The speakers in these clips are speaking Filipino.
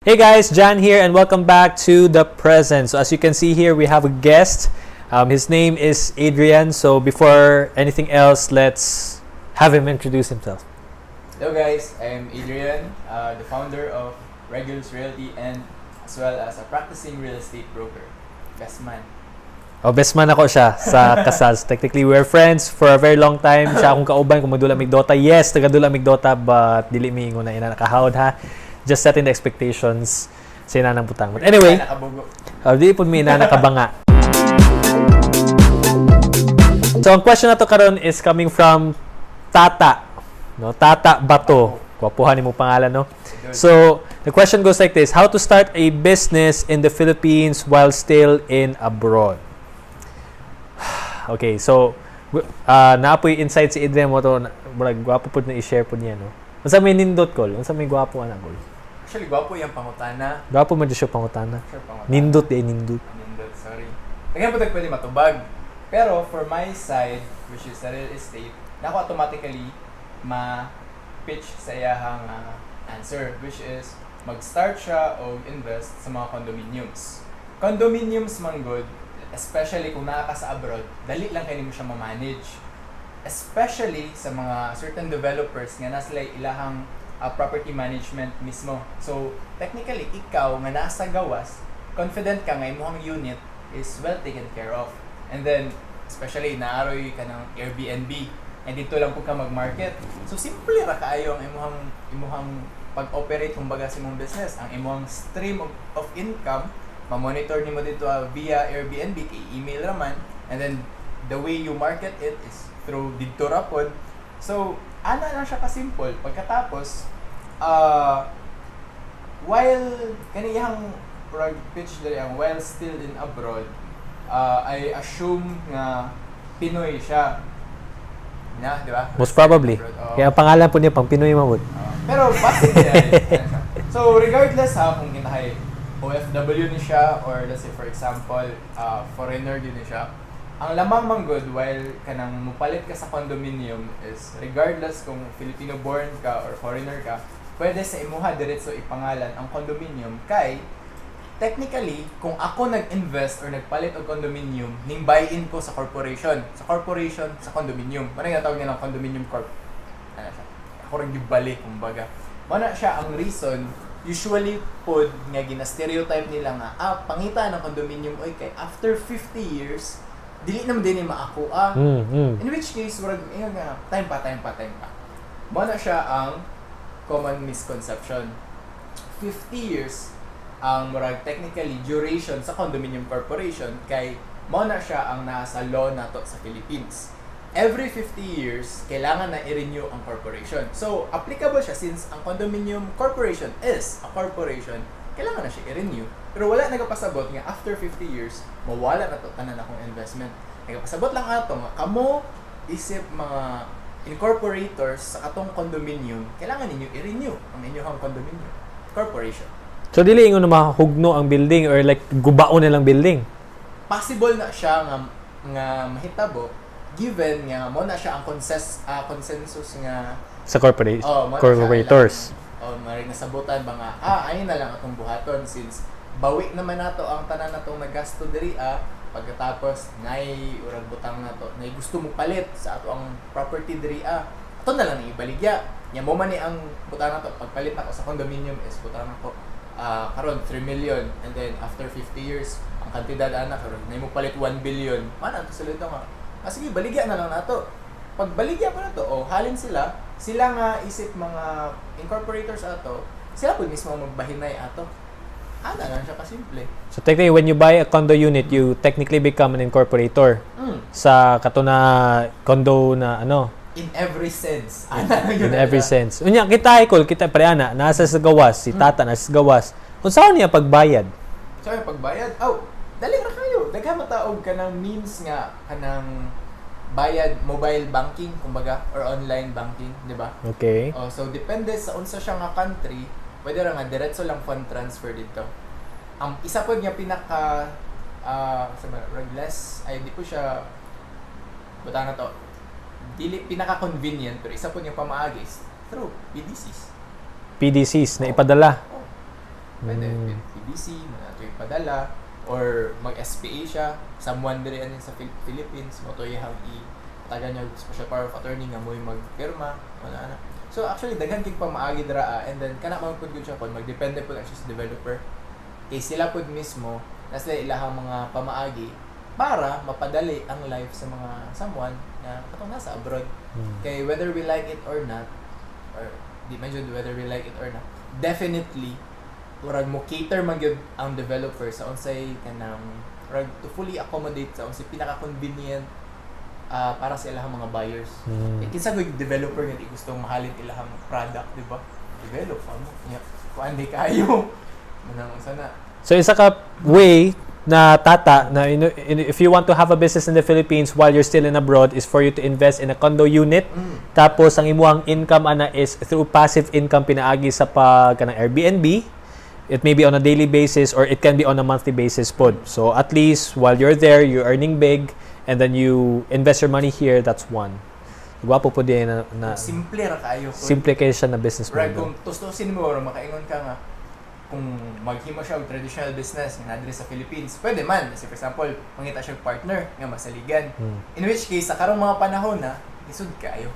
Hey guys, Jan here and welcome back to The Present. So as you can see here, we have a guest. His name is Adrian. So before anything else, let's have him introduce himself. Hello guys, I'm Adrian, the founder of Regulus Realty and as well as a practicing real estate broker. Best man. Oh, best man ako siya sa Casals. Technically, we're friends for a very long time. Siya akong kauban kung magdula mig Dota. Yes, tagadula mig Dota, but dili mi ingon na ina nakahawd ha. Just setting the expectations sa ina ng butang. But anyway, di po mi ina nakabanga. So ang question na to karon is coming from Tata. No, Tata Bato. Kwapuhan mo pangalan, no? So, the question goes like this. How to start a business in the Philippines while still in abroad? Okay, so naapoy insight si Adrian mo to. Gwapo po na i-share po niya, no? Unsa may nindot ko? Unsa may gwapo anak ko? Actually, gwapo yung pangutana. Gwapo man siya pangutana. Sure, pangutana. Nindot nindot. Nindot, sorry. Lagyan po pwede matubag. Pero for my side, which is sa real estate, nako automatically ma-pitch sa iyahang answer, which is mag-start siya o invest sa mga condominiums. Condominiums man good, especially kung naa ka sa abroad, dali lang kayo mo siya ma-manage. Especially sa mga certain developers nga nasa ilahang property management mismo. So, technically, ikaw nga nasa gawas, confident ka nga imong unit is well taken care of. And then, especially naaroy ka ng Airbnb, and dito lang po ka mag-market. So, simple ra kaayo ang imuhang pag-operate kumbaga sa imong business. Ang imong stream of income, ma-monitor nimo dito via Airbnb, kay email raman, and then the way you market it is through dito ra pod. So, ana lang siya ka-simple. Pagkatapos, while kaniyang pitch dali ang while still in abroad, I assume nga Pinoy siya. Na, di ba? Most probably. Kaya ang pangalan po niya pang Pinoy mamud. Pero basic yan. So, regardless kung kinahay OFW ni siya or let's say for example, foreigner din ni siya, ang lamang manggod while kanang mupalit ka sa condominium is regardless kung Filipino born ka or foreigner ka, pwede sa imuha diretso ipangalan ang condominium kay technically kung ako nag-invest or nagpalit og condominium ning buy-in ko sa corporation sa condominium. Ano nga tawag nila ng condominium corp? Ano siya? Ako ring gibali kumbaga. Mana siya ang reason usually pod nga gina-stereotype nila nga pangita ng condominium oy kay after 50 years dili naman din ni maako in which case wala nga time pa mo na siya ang common misconception. 50 years ang murag technically duration sa condominium corporation kay mo na siya ang nasa law nato sa Philippines. Every 50 years kailangan na i-renew ang corporation. So applicable siya since ang condominium corporation is a corporation, kailangan na siya i-renew. Pero wala nagapasabot nga after 50 years, mawala na to tanan akong investment. Nagapasabot lang ato nga kamo isip mga incorporators sa katong condominium, kailangan ninyo i-renew ang inyong condominium corporation. So dili ingon na mahugno ang building or like gubaon na lang building. Possible na siya nga mahitabo given nga mo na siya ang consensus nga Sa corporators. Maring nasabutan ba nga, ayun na lang atong buhaton since bawi naman nato ang tanan natong nagasto diri pagkatapos nay urag butang nato nay gusto mo palit sa ato ang property diri ato na lang ibaligya nya mo man ni ang butang nato pagpalit nako sa condominium is butang nako karon 3 million and then after 50 years ang kantidad ana karon nay mo palit 1 billion man ang sulod nga sige baligya na lang nato pag baligya pa nato halin sila nga isip mga incorporators ato, sila po mismo magbahinay ato. Ana lang siya kasimple. So technically, when you buy a condo unit, you technically become an incorporator. Sa kato na condo na ano? In every sense. In every sense. Unya, kita preana, nasa sa gawas, si Tata nasa sa gawas. Kung saan niya pagbayad? So, yung pagbayad? Dali ra kayo. Daghan mataog ka ng means nga, kanang bayad mobile banking kumbaga or online banking, di ba? Okay. So depende sa unsa siya nga country, pwede ra nga diretso lang fund transfer dito. Ang isa pod nga pinaka less ay di po siya buta na to. Dili pinaka convenient pero isa pod nga pamaagi is through PDCs. PDCs na ipadala. Pwede, PBC, na ito yung padala, or mag-SPA siya, someone dire anin sa Philippines, mo to yung taga niya special power of attorney nga mo yung magpirma, ano. So actually, daghan kig pang maagi dira, and then kana man pud gyud siya pod magdepende pud siya sa developer. Kay sila pud mismo nasa ilahang mga pamaagi para mapadali ang life sa mga someone na katong nasa abroad. Kay whether we like it or not, or di man jud whether we like it or not, definitely murag mo cater man gyud ang developer sa unsay kanang murag to fully accommodate sa unsay pinaka-convenient para sa ilahang mga buyers. Kinsa ko yung developer nga di gustong mahalin ilahang product, di ba? Develop mo. Yeah. Kung hindi kayo, manang sana. So isa ka way na tata na if you want to have a business in the Philippines while you're still in abroad is for you to invest in a condo unit. Tapos ang imuhang income ana is through passive income pinaagi sa kanang Airbnb. It may be on a daily basis or it can be on a monthly basis pod. So at least while you're there, you're earning big and then you invest your money here, that's one. Gwapo po din na simple ra kayo. simple kayo siya na business Right, model. kung tustusin mo or makaingon ka nga kung maghimo siya og traditional business nga nadiri sa Philippines, pwede man. Kasi for example, mangita siya og partner nga masaligan. In which case, sa karong mga panahon na, isud kayo.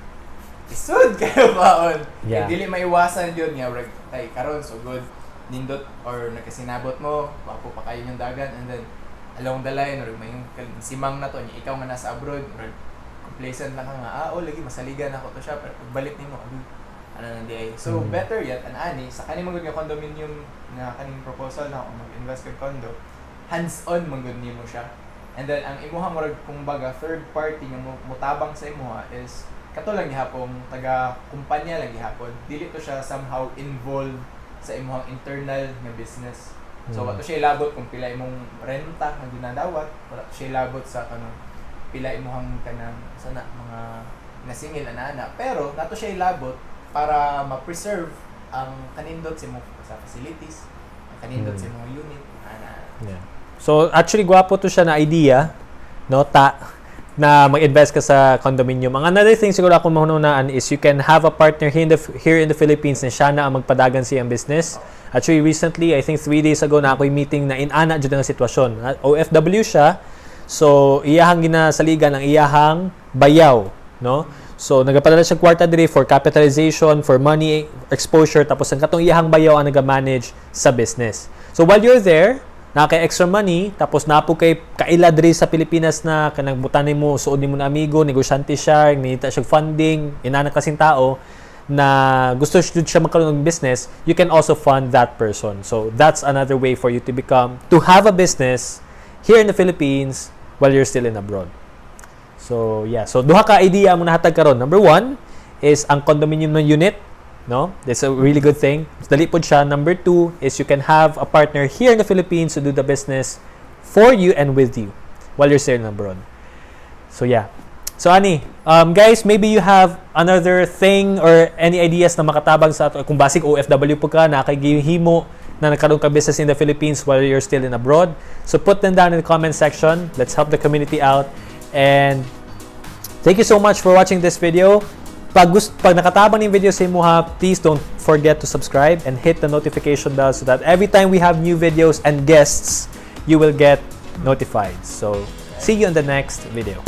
Isud kayo baon. Yeah. Dili maiwasan yun nga, ay karon so good. Nindot or nagkasinabot mo, wapo pa kayo yung dagan, and then along the line, or may yung simang na to, ikaw nga nasa abroad, or complacent lang ka nga, lagi masaligan ako to siya, pero pagbalik nimo, ano nandi ay. So, better yet, ani, sa kaning magod nga condominium na kaning proposal na kung mag-invest ka condo, hands-on magod nimo siya. And then, ang imuha mo kung baga, third party nga mutabang sa imuha is, kato lang gihapon, taga-kumpanya lang gihapon, dili to siya somehow involved sa imuhang internal nga business. So, wato siya ilabot kung pila imong renta nga ginadawat, wala to siya ilabot sa kanang pila imong kanang sana mga nasingil ana-ana. Pero nato siya ilabot para ma-preserve ang kanindot sa imong sa facilities, ang kanindot sa imong unit ana. Yeah. So actually gwapo to siya na idea, no, na mag-invest ka sa condominium. Ang another thing siguro ako mahununaan is you can have a partner here in the Philippines na siya na ang magpadagan siyang business. Actually, recently, I think 3 days ago na ako'y meeting na inana dyan ang sitwasyon. OFW siya, so iyahang ginasaligan ang iyahang bayaw, no? So, nagapadala siya kwarta diri for capitalization, for money exposure, tapos ang katong iyahang bayaw ang nag-manage sa business. So, while you're there, naka-extra money, tapos napo kay kaila diri sa Pilipinas na kanang butanin mo, suod mo na amigo, negosyante siya, nita siya funding, inana kasing tao, na gusto siya magkaroon ng business, you can also fund that person. So that's another way for you to have a business here in the Philippines while you're still in abroad. So yeah, so duha ka idea mo nahatag karon. Number 1 is ang condominium na unit, no? That's a really good thing. Dali pod siya. Number 2 is you can have a partner here in the Philippines to do the business for you and with you while you're still in abroad. So yeah. So ani, guys, maybe you have another thing or any ideas na makatabang sa ato kung basig OFW po ka na kay gihimo na nagkaroon ka business in the Philippines while you're still in abroad. So put them down in the comment section. Let's help the community out. And thank you so much for watching this video. Pag nakatabang yung video sa imuha, please don't forget to subscribe and hit the notification bell so that every time we have new videos and guests, you will get notified. So see you in the next video.